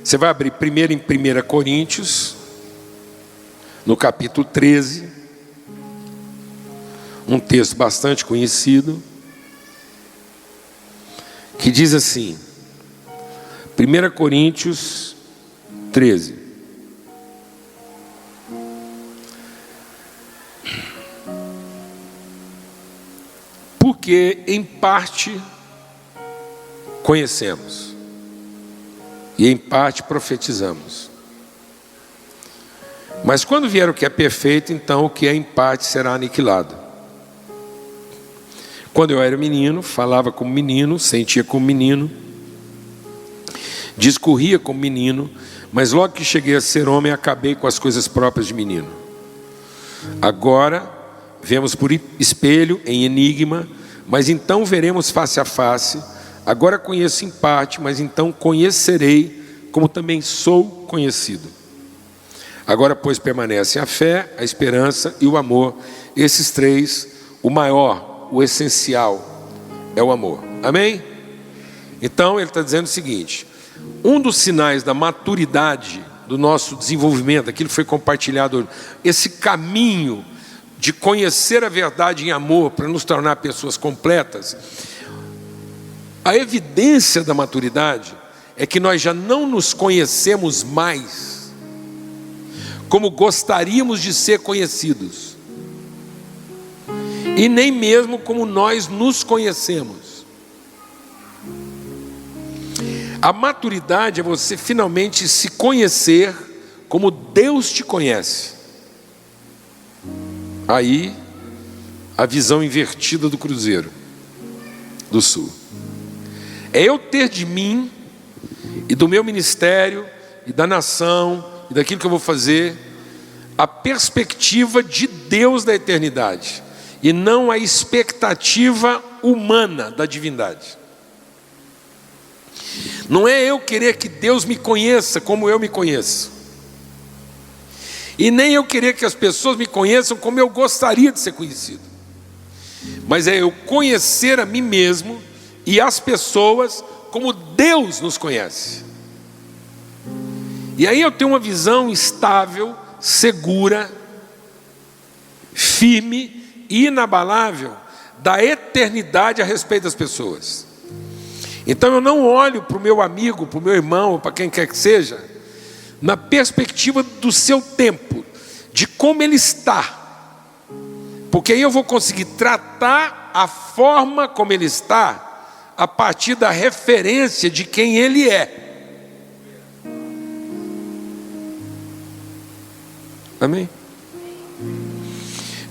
Você vai abrir primeiro em 1 Coríntios, no capítulo 13, um texto bastante conhecido, que diz assim, 1 Coríntios 13. Porque em parte conhecemos, e em parte profetizamos. Mas quando vier o que é perfeito, então o que é em parte será aniquilado. Quando eu era menino, falava como menino, sentia como menino, discorria como menino, mas logo que cheguei a ser homem, acabei com as coisas próprias de menino. Agora vemos por espelho, em enigma, mas então veremos face a face. Agora conheço em parte, mas então conhecerei, como também sou conhecido. Agora, pois, permanecem a fé, a esperança e o amor. Esses três, o maior, o essencial, é o amor. Amém? Então, ele está dizendo o seguinte: um dos sinais da maturidade do nosso desenvolvimento, aquilo que foi compartilhado, esse caminho de conhecer a verdade em amor para nos tornar pessoas completas, a evidência da maturidade é que nós já não nos conhecemos mais como gostaríamos de ser conhecidos, e nem mesmo como nós nos conhecemos. A maturidade é você finalmente se conhecer como Deus te conhece. Aí, a visão invertida do Cruzeiro do Sul. É eu ter de mim e do meu ministério e da nação e daquilo que eu vou fazer a perspectiva de Deus da eternidade e não a expectativa humana da divindade. Não é eu querer que Deus me conheça como eu me conheço, e nem eu querer que as pessoas me conheçam como eu gostaria de ser conhecido, mas é eu conhecer a mim mesmo e as pessoas como Deus nos conhece. E aí eu tenho uma visão estável, segura, firme e inabalável da eternidade a respeito das pessoas. Então eu não olho para o meu amigo, para o meu irmão, para quem quer que seja, na perspectiva do seu tempo, de como ele está, porque aí eu vou conseguir tratar a forma como ele está a partir da referência de quem ele é. Amém?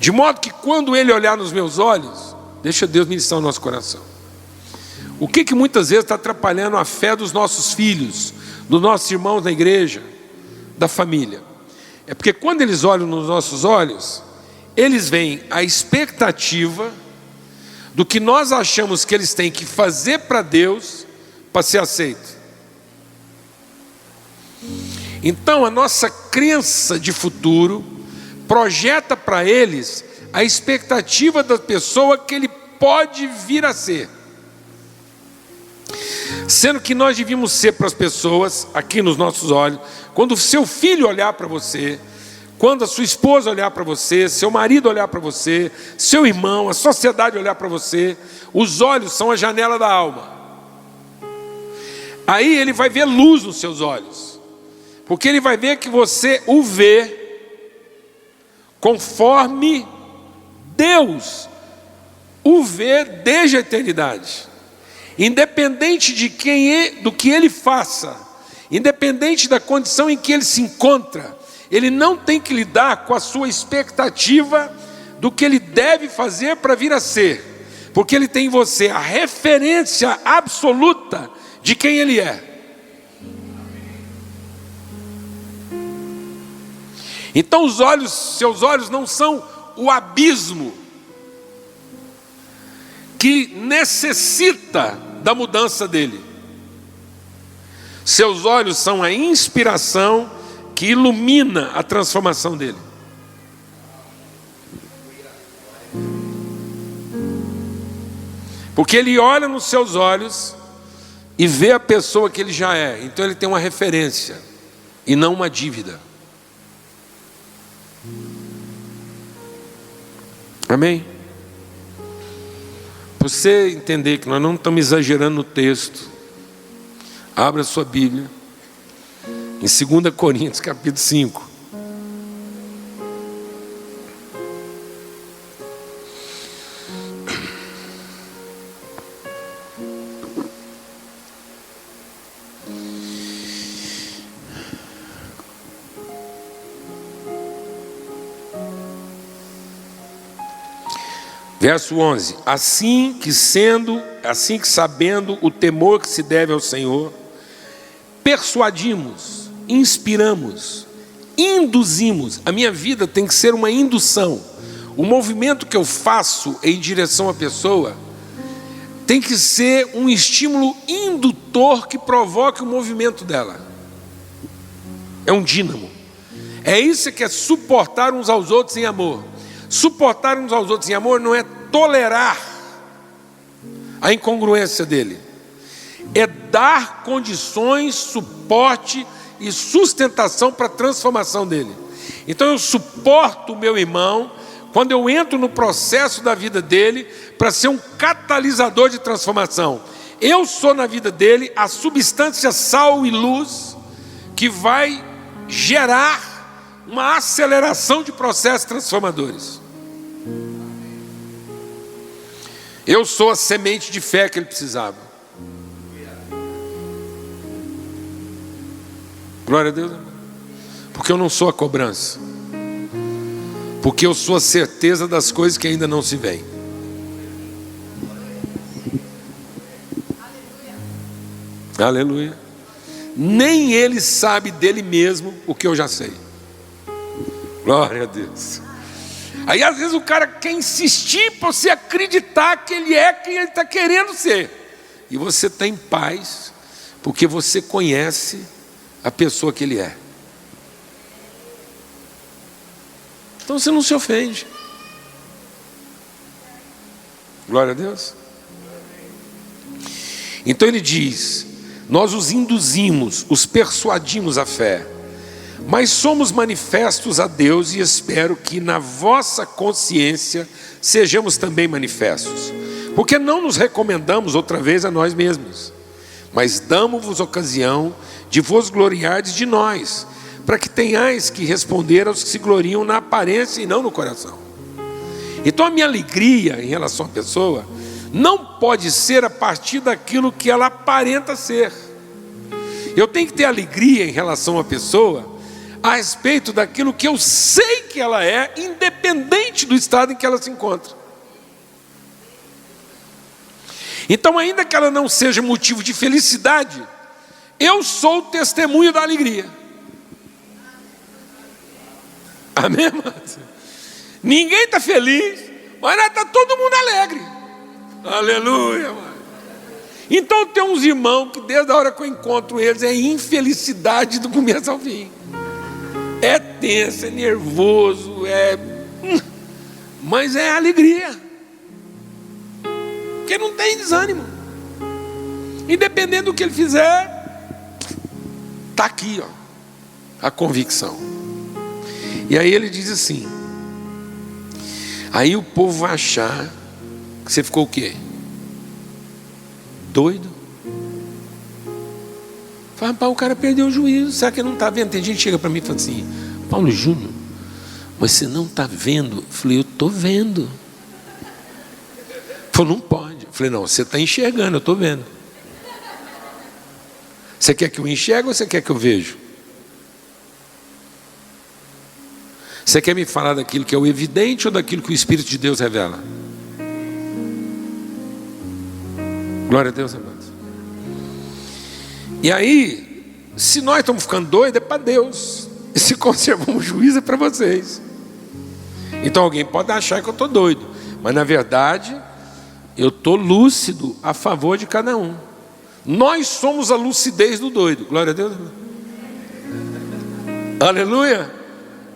De modo que quando ele olhar nos meus olhos, deixa Deus ministrar o nosso coração. O que muitas vezes está atrapalhando a fé dos nossos filhos, dos nossos irmãos na igreja, da família? É porque quando eles olham nos nossos olhos, eles veem a expectativa do que nós achamos que eles têm que fazer para Deus para ser aceito. Então a nossa crença de futuro projeta para eles a expectativa da pessoa que ele pode vir a ser. Sendo que nós devíamos ser para as pessoas, aqui nos nossos olhos, quando o seu filho olhar para você, quando a sua esposa olhar para você, seu marido olhar para você, seu irmão, a sociedade olhar para você, os olhos são a janela da alma. Aí ele vai ver luz nos seus olhos, porque ele vai ver que você o vê conforme Deus o vê desde a eternidade. Independente de do que ele faça, independente da condição em que ele se encontra, ele não tem que lidar com a sua expectativa do que ele deve fazer para vir a ser, porque ele tem em você a referência absoluta de quem ele é. Então seus olhos não são o abismo que necessita da mudança dele. Seus olhos são a inspiração que ilumina a transformação dele. Porque ele olha nos seus olhos e vê a pessoa que ele já é. Então ele tem uma referência e não uma dívida. Amém? Para você entender que nós não estamos exagerando no texto, abra a sua Bíblia em 2 Coríntios capítulo 5. Verso 11: assim que sabendo o temor que se deve ao Senhor, persuadimos, inspiramos, induzimos. A minha vida tem que ser uma indução. O movimento que eu faço em direção à pessoa tem que ser um estímulo indutor que provoque o movimento dela. É um dínamo. É isso que é suportar uns aos outros em amor. Suportar uns aos outros em amor não é tolerar a incongruência dele, é dar condições, suporte e sustentação para a transformação dele. Então eu suporto o meu irmão quando eu entro no processo da vida dele para ser um catalisador de transformação. Eu sou na vida dele a substância sal e luz que vai gerar uma aceleração de processos transformadores. Eu sou a semente de fé que ele precisava. Glória a Deus. Porque eu não sou a cobrança. Porque eu sou a certeza das coisas que ainda não se veem. Aleluia. Nem ele sabe dele mesmo o que eu já sei. Glória a Deus. Aí às vezes o cara quer insistir para você acreditar que ele é quem ele está querendo ser. E você está em paz, porque você conhece a pessoa que ele é. Então você não se ofende. Glória a Deus. Então ele diz: nós os induzimos, os persuadimos à fé, mas somos manifestos a Deus e espero que na vossa consciência sejamos também manifestos. Porque não nos recomendamos outra vez a nós mesmos, mas damos-vos ocasião de vos gloriardes de nós, para que tenhais que responder aos que se gloriam na aparência e não no coração. Então a minha alegria em relação à pessoa não pode ser a partir daquilo que ela aparenta ser. Eu tenho que ter alegria em relação à pessoa a respeito daquilo que eu sei que ela é, independente do estado em que ela se encontra. Então, ainda que ela não seja motivo de felicidade, eu sou o testemunho da alegria. Amém, irmãos? Ninguém está feliz, mas está todo mundo alegre. Aleluia, mano. Então tem uns irmãos que desde a hora que eu encontro eles é infelicidade do começo ao fim. É tenso, é nervoso, mas é alegria. Porque não tem desânimo. Independente do que ele fizer, está aqui, ó, a convicção. E aí ele diz assim: aí o povo vai achar que você ficou o quê? Doido? Fala, pá, o cara perdeu o juízo. Será que ele não está vendo? Tem gente que chega para mim e fala assim: Paulo Júnior, mas você não está vendo? Eu falei: eu estou vendo. Falei: não pode. Eu falei: não, você está enxergando, eu estou vendo. Você quer que eu enxergue ou você quer que eu veja? Você quer me falar daquilo que é o evidente ou daquilo que o Espírito de Deus revela? Glória a Deus, amados. E aí, se nós estamos ficando doidos, é para Deus. E se conservamos juízo, é para vocês. Então alguém pode achar que eu estou doido, mas na verdade eu estou lúcido a favor de cada um. Nós somos a lucidez do doido. Glória a Deus. Aleluia.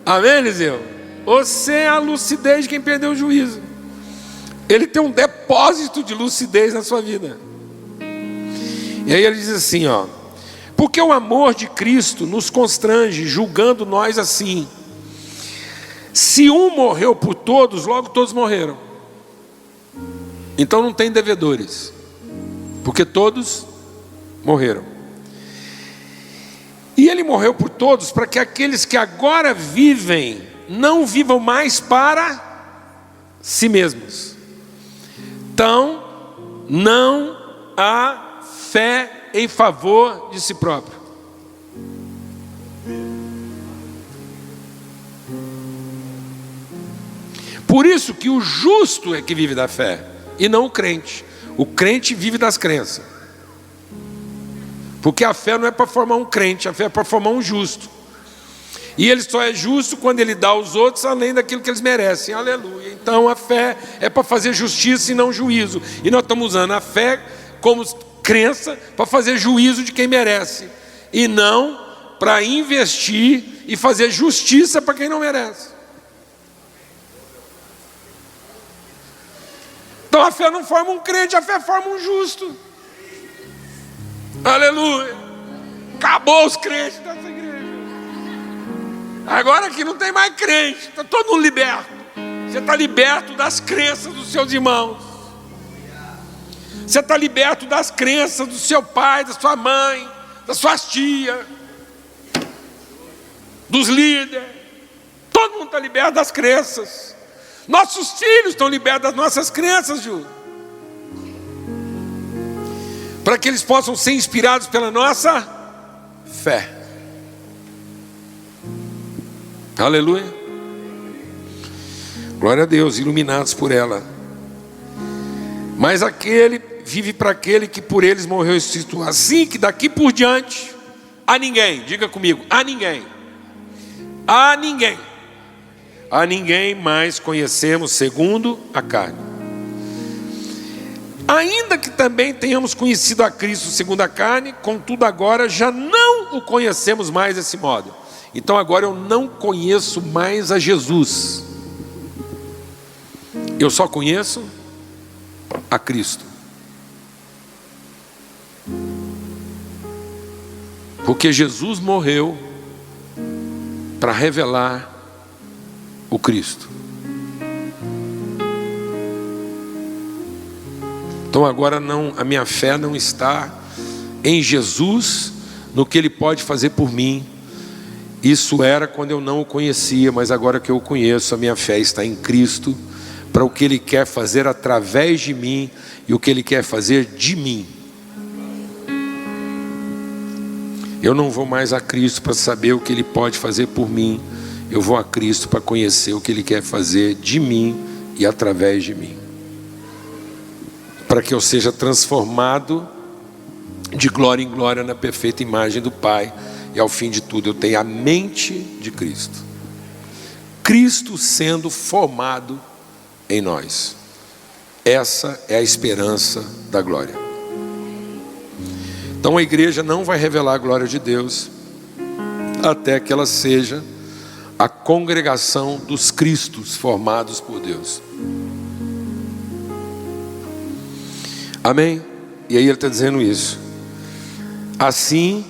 Amém, Eliseu? Você é a lucidez de quem perdeu o juízo. Ele tem um depósito de lucidez na sua vida. E aí ele diz assim, ó: porque o amor de Cristo nos constrange, julgando nós assim: se um morreu por todos, logo todos morreram. Então não tem devedores, porque todos morreram. E ele morreu por todos, para que aqueles que agora vivem não vivam mais para si mesmos. Então não há fé em favor de si próprio. Por isso que o justo é que vive da fé, e não o crente. O crente vive das crenças. Porque a fé não é para formar um crente, a fé é para formar um justo. E ele só é justo quando ele dá aos outros além daquilo que eles merecem. Aleluia. Então a fé é para fazer justiça e não juízo. E nós estamos usando a fé como crença para fazer juízo de quem merece, e não para investir e fazer justiça para quem não merece. Então a fé não forma um crente, a fé forma um justo. Aleluia. Acabou os crentes dessa igreja. Agora aqui não tem mais crente, está todo mundo liberto. Você está liberto das crenças dos seus irmãos. Você está liberto das crenças do seu pai, da sua mãe, das suas tias, dos líderes. Todo mundo está liberto das crenças. Nossos filhos estão libertos das nossas crenças, Ju, para que eles possam ser inspirados pela nossa fé. Aleluia. Glória a Deus, iluminados por ela. Mas aquele vive para aquele que por eles morreu e ressuscitou. Assim que daqui por diante, a ninguém, diga comigo, a ninguém mais conhecemos segundo a carne. Ainda que também tenhamos conhecido a Cristo segundo a carne, contudo agora já não o conhecemos mais desse modo. Então agora eu não conheço mais a Jesus. Eu só conheço a Cristo. Porque Jesus morreu para revelar o Cristo. Então agora não, a minha fé não está em Jesus, no que Ele pode fazer por mim. Isso era quando eu não o conhecia, mas agora que eu o conheço, a minha fé está em Cristo, para o que Ele quer fazer através de mim e o que Ele quer fazer de mim. Eu não vou mais a Cristo para saber o que Ele pode fazer por mim. Eu vou a Cristo para conhecer o que Ele quer fazer de mim e através de mim, para que eu seja transformado de glória em glória na perfeita imagem do Pai, e ao fim de tudo eu tenho a mente de Cristo, Cristo sendo formado em nós. Essa é a esperança da glória. Então a igreja não vai revelar a glória de Deus até que ela seja a congregação dos Cristos formados por Deus. Amém? E aí ele está dizendo isso. Assim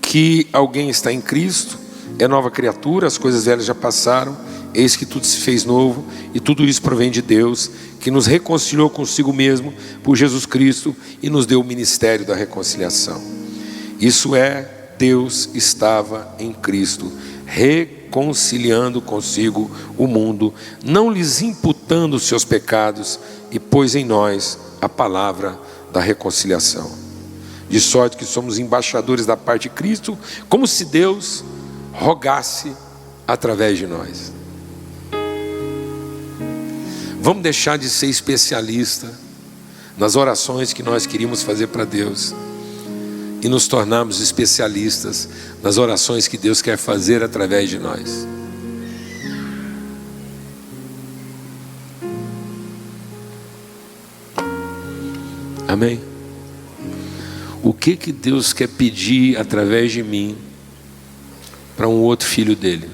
que alguém está em Cristo, é nova criatura, as coisas velhas já passaram, eis que tudo se fez novo, e tudo isso provém de Deus, que nos reconciliou consigo mesmo por Jesus Cristo e nos deu o ministério da reconciliação. Isso é, Deus estava em Cristo, reconciliando consigo o mundo, não lhes imputando os seus pecados, e pôs em nós a palavra da reconciliação. De sorte que somos embaixadores da parte de Cristo, como se Deus rogasse através de nós. Vamos deixar de ser especialista nas orações que nós queríamos fazer para Deus e nos tornarmos especialistas nas orações que Deus quer fazer através de nós. Amém? O que Deus quer pedir através de mim para um outro filho dele,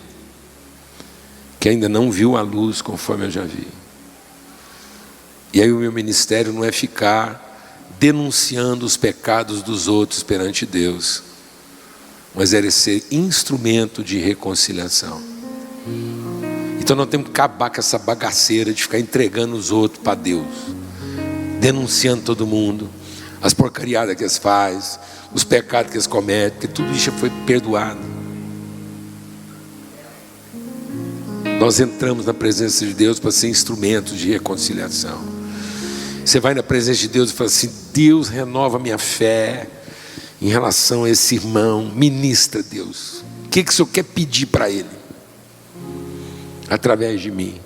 que ainda não viu a luz conforme eu já vi? E aí o meu ministério não é ficar denunciando os pecados dos outros perante Deus, mas é ser instrumento de reconciliação. Então nós temos que acabar com essa bagaceira de ficar entregando os outros para Deus, denunciando todo mundo, as porcariadas que eles fazem, os pecados que eles cometem, porque tudo isso já foi perdoado. Nós entramos na presença de Deus para ser instrumentos de reconciliação. Você vai na presença de Deus e fala assim: Deus, renova minha fé em relação a esse irmão, ministra, Deus, o que o Senhor quer pedir para ele através de mim?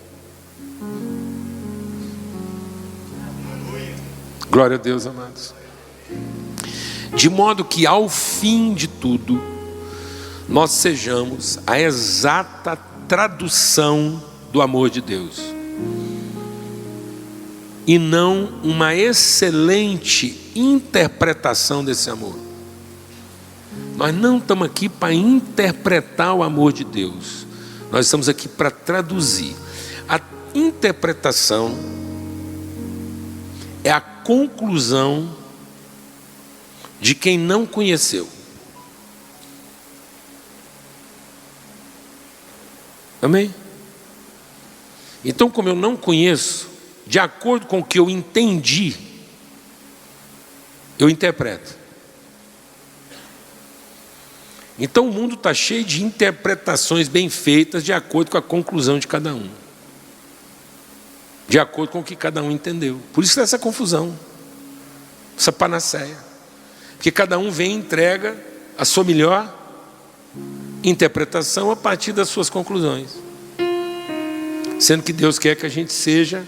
Glória a Deus, amados. De modo que ao fim de tudo nós sejamos a exata tradução do amor de Deus, e não uma excelente interpretação desse amor. Nós não estamos aqui para interpretar o amor de Deus, nós estamos aqui para traduzir. A interpretação é a conclusão de quem não conheceu. Amém? Então, como eu não conheço, de acordo com o que eu entendi, eu interpreto. Então o mundo está cheio de interpretações bem feitas de acordo com a conclusão de cada um, de acordo com o que cada um entendeu. Por isso essa confusão, essa panaceia, porque cada um vem e entrega a sua melhor interpretação a partir das suas conclusões, sendo que Deus quer que a gente seja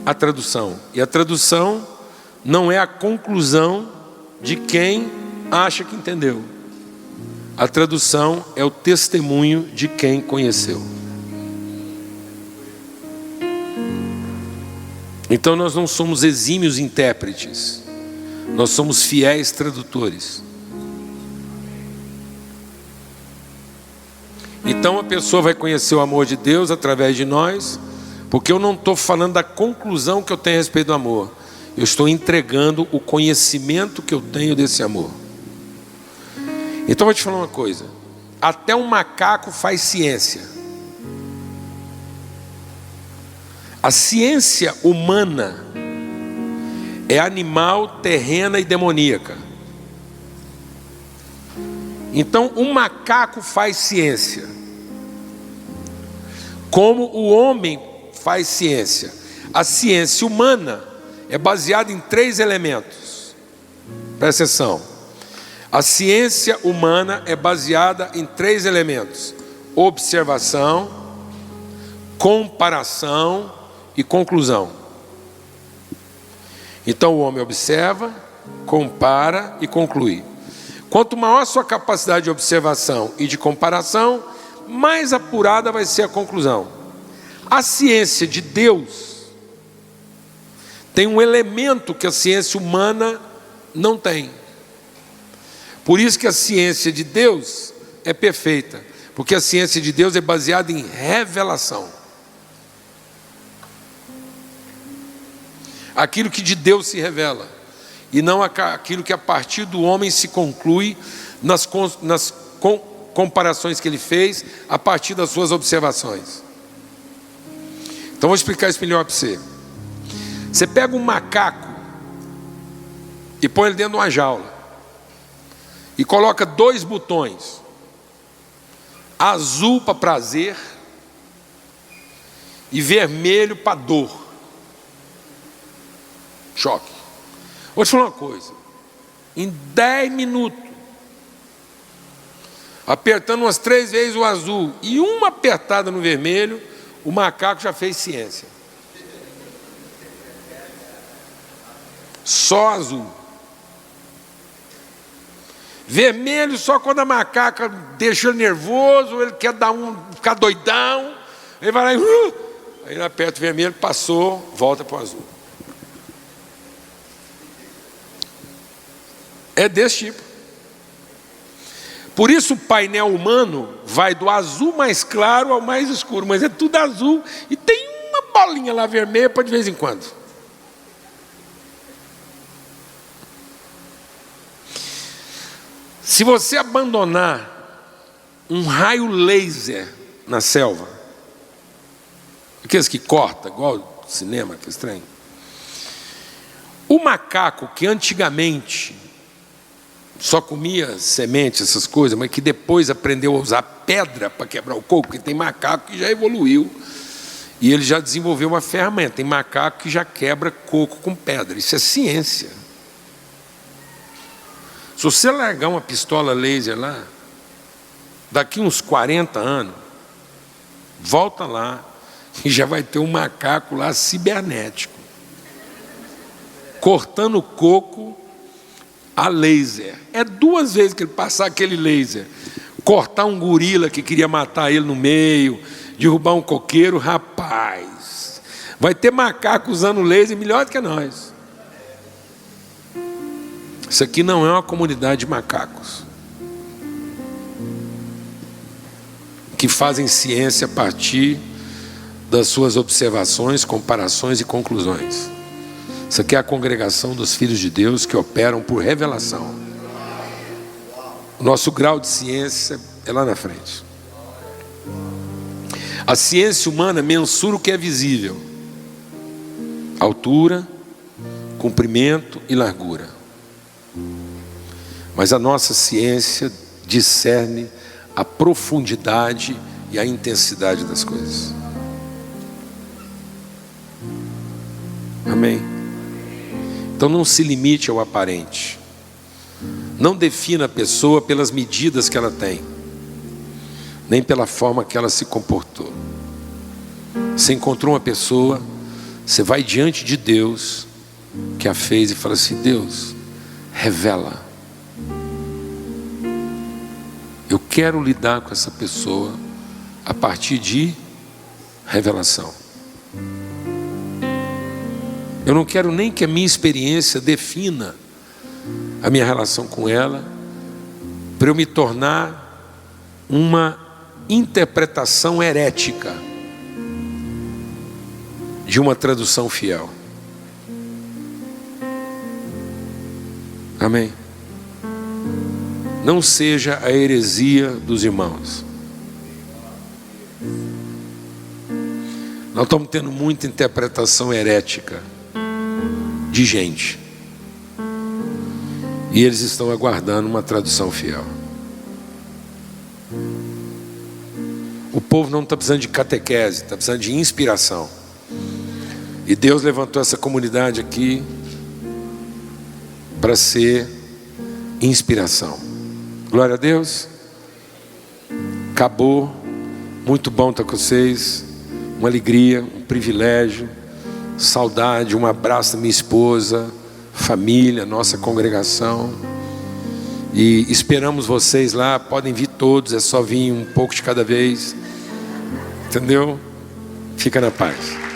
a tradução, e a tradução não é a conclusão de quem acha que entendeu. A tradução é o testemunho de quem conheceu. Então nós não somos exímios intérpretes, nós somos fiéis tradutores. Então a pessoa vai conhecer o amor de Deus através de nós, porque eu não estou falando da conclusão que eu tenho a respeito do amor, eu estou entregando o conhecimento que eu tenho desse amor. Então eu vou te falar uma coisa: até um macaco faz ciência. A ciência humana é animal, terrena e demoníaca. Então um macaco faz ciência, como o homem faz ciência. A ciência humana é baseada em 3 elementos. Presta atenção: A ciência humana é baseada em 3 elementos: observação, comparação e conclusão. Então o homem observa, compara e conclui. Quanto maior a sua capacidade de observação e de comparação, mais apurada vai ser a conclusão. A ciência de Deus tem um elemento que a ciência humana não tem. Por isso que a ciência de Deus é perfeita, porque a ciência de Deus é baseada em revelação. Aquilo que de Deus se revela, e não aquilo que a partir do homem se conclui nas comparações que ele fez a partir das suas observações. Então vou explicar isso melhor para você. Você pega um macaco e põe ele dentro de uma jaula e coloca 2 botões: azul para prazer e vermelho para dor. Choque. Vou te falar uma coisa: em 10 minutos, apertando umas 3 vezes o azul e uma apertada no vermelho, o macaco já fez ciência. Só azul. Vermelho só quando a macaca deixa ele nervoso, ele quer ficar doidão, ele vai lá e aí ele aperta o vermelho, passou, volta para o azul. É desse tipo. Por isso o painel humano vai do azul mais claro ao mais escuro, mas é tudo azul e tem uma bolinha lá vermelha para de vez em quando. Se você abandonar um raio laser na selva, aqueles que corta, igual cinema, que estranho. O macaco que antigamente só comia semente, essas coisas, mas que depois aprendeu a usar pedra para quebrar o coco, porque tem macaco que já evoluiu e ele já desenvolveu uma ferramenta. Tem macaco que já quebra coco com pedra. Isso é ciência. Se você largar uma pistola laser lá, daqui uns 40 anos, volta lá e já vai ter um macaco lá cibernético, cortando coco a laser. É 2 vezes que ele passar aquele laser, cortar um gorila que queria matar ele no meio, derrubar um coqueiro, rapaz, vai ter macaco usando laser melhor do que nós. Isso aqui não é uma comunidade de macacos que fazem ciência a partir das suas observações, comparações e conclusões. Isso aqui é a congregação dos filhos de Deus que operam por revelação. O nosso grau de ciência é lá na frente. A ciência humana mensura o que é visível: altura, comprimento e largura. Mas a nossa ciência discerne a profundidade e a intensidade das coisas. Amém? Então não se limite ao aparente. Não defina a pessoa pelas medidas que ela tem, nem pela forma que ela se comportou. Você encontrou uma pessoa, você vai diante de Deus que a fez e fala assim: Deus, revela. Eu quero lidar com essa pessoa a partir de revelação. Eu não quero nem que a minha experiência defina a minha relação com ela, para eu me tornar uma interpretação herética de uma tradução fiel. Amém? Não seja a heresia dos irmãos. Nós estamos tendo muita interpretação herética de gente, e eles estão aguardando uma tradução fiel. O povo não está precisando de catequese, está precisando de inspiração. E Deus levantou essa comunidade aqui para ser inspiração. Glória a Deus. Acabou. Muito bom estar com vocês. Uma alegria, um privilégio. Saudade, um abraço da minha esposa, família, nossa congregação. E esperamos vocês lá. Podem vir todos, é só vir um pouco de cada vez. Entendeu? Fica na paz.